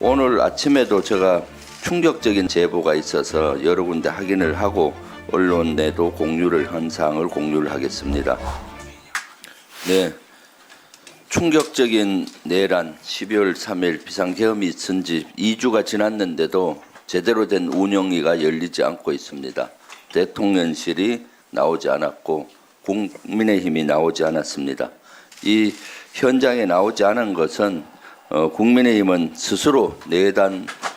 오늘 아침에도 제가 충격적인 제보가 있어서 여러 군데 확인을 하고 언론에도 공유를 한 사항을 공유를 하겠습니다. 네, 충격적인 내란 12월 3일 비상계엄이 있은 지 2주가 지났는데도 제대로 된 운영위가 열리지 않고 있습니다. 대통령실이 나오지 않았고 국민의힘이 나오지 않았습니다. 이 현장에 나오지 않은 것은 국민의힘은 스스로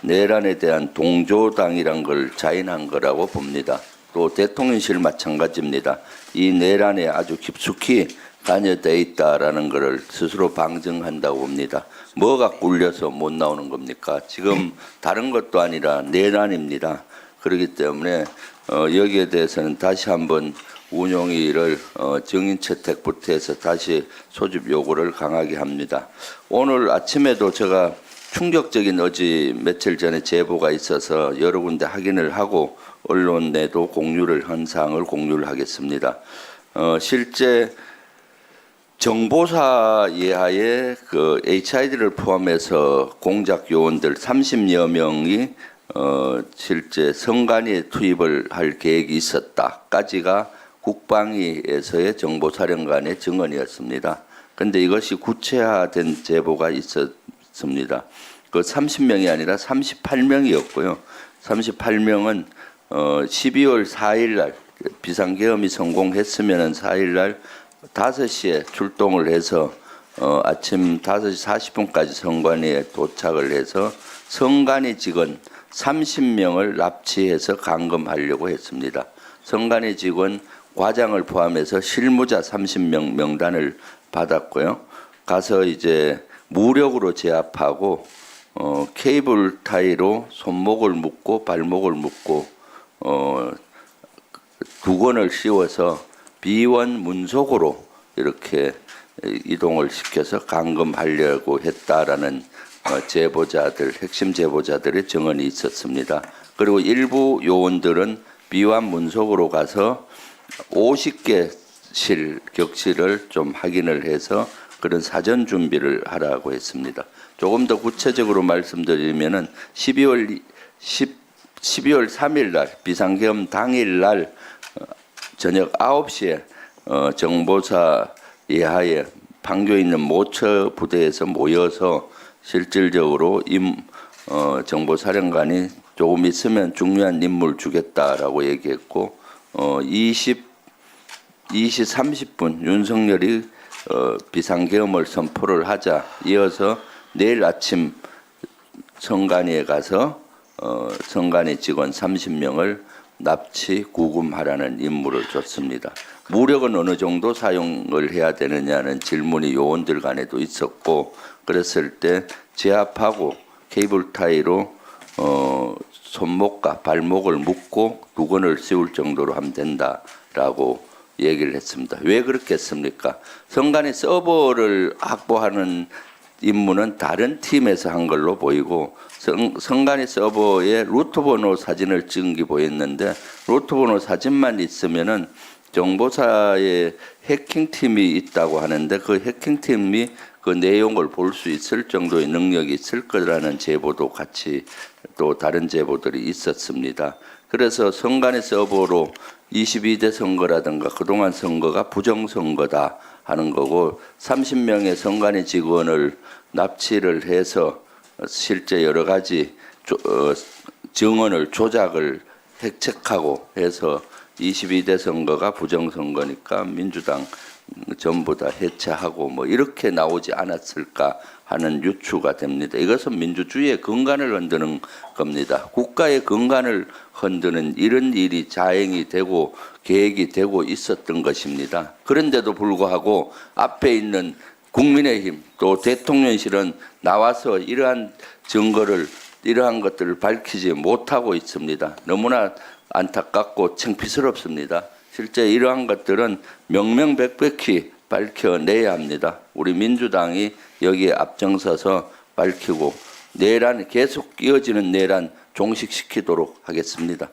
내란에 대한 동조당이란 걸 자인한 거라고 봅니다. 또 대통령실 마찬가지입니다. 이 내란에 아주 깊숙이 관여되어 있다라는 것을 스스로 방증한다고 봅니다. 뭐가 꿀려서 못 나오는 겁니까? 지금 다른 것도 아니라 내란입니다. 그렇기 때문에 여기에 대해서는 다시 한번 운용위를 정인채택부터 해서 다시 소집 요구를 강하게 합니다. 오늘 아침에도 제가 충격적인 어제 며칠 전에 제보가 있어서 여러 군데 확인을 하고 언론에도 공유를 한 사항을 공유를 하겠습니다. 실제 정보사 예하에 그 HID를 포함해서 공작 요원들 30여 명이 실제 선관위에 투입을 할 계획이 있었다까지가 국방위에서의 정보사령관의 증언이었습니다. 그런데 이것이 구체화된 제보가 있었습니다. 그 30명이 아니라 38명이었고요. 38명은 12월 4일 날 비상계엄이 성공했으면 4일 날 5시에 출동을 해서 아침 5시 40분까지 선관위에 도착을 해서 선관위 직원 30명을 납치해서 감금하려고 했습니다. 선관위 직원 과장을 포함해서 실무자 30명 명단을 받았고요. 가서 이제 무력으로 제압하고 케이블 타이로 손목을 묶고 발목을 묶고 두건을 씌워서 비원 문속으로 이렇게 이동을 시켜서 감금하려고 했다라는 제보자들, 핵심 제보자들의 증언이 있었습니다. 그리고 일부 요원들은 비원 문속으로 가서 50개 격실을 좀 확인을 해서 그런 사전 준비를 하라고 했습니다. 조금 더 구체적으로 말씀드리면은 12월 3일 날 비상계엄 당일 날 저녁 9시에 정보사 예하에 판교에 있는 모처 부대에서 모여서 실질적으로 정보사령관이 조금 있으면 중요한 인물 주겠다라고 얘기했고 20시 30분 윤석열이 비상계엄을 선포를 하자 이어서 내일 아침 선관위에 가서 선관위 직원 30명을 납치 구금하라는 임무를 줬습니다. 무력은 어느 정도 사용을 해야 되느냐는 질문이 요원들 간에도 있었고 그랬을 때 제압하고 케이블 타이로 손목과 발목을 묶고 두건을 씌울 정도로 하면 된다라고 얘기를 했습니다. 왜 그렇게 했습니까? 선관위 서버를 확보하는 임무는 다른 팀에서 한 걸로 보이고 선관위 서버에 루트 번호 사진을 찍은 게 보였는데 루트 번호 사진만 있으면은 정보사에 해킹팀이 있다고 하는데 그 해킹팀이 그 내용을 볼 수 있을 정도의 능력이 있을 거라는 제보도 같이 또 다른 제보들이 있었습니다. 그래서 선관위 서버로 22대 선거라든가 그동안 선거가 부정선거다 하는 거고 30명의 선관위 직원을 납치를 해서 실제 여러 가지 증언을 조작을 획책하고 해서 22대 선거가 부정선거니까 민주당 전부 다 해체하고 뭐 이렇게 나오지 않았을까 하는 유추가 됩니다. 이것은 민주주의의 근간을 흔드는 겁니다. 국가의 근간을 흔드는 이런 일이 자행이 되고 계획이 되고 있었던 것입니다. 그런데도 불구하고 앞에 있는 국민의힘 또 대통령실은 나와서 이러한 증거를 이러한 것들을 밝히지 못하고 있습니다. 너무나 안타깝고 창피스럽습니다. 실제 이러한 것들은 명명백백히 밝혀내야 합니다. 우리 민주당이 여기에 앞장서서 밝히고 내란 계속 이어지는 내란 종식시키도록 하겠습니다.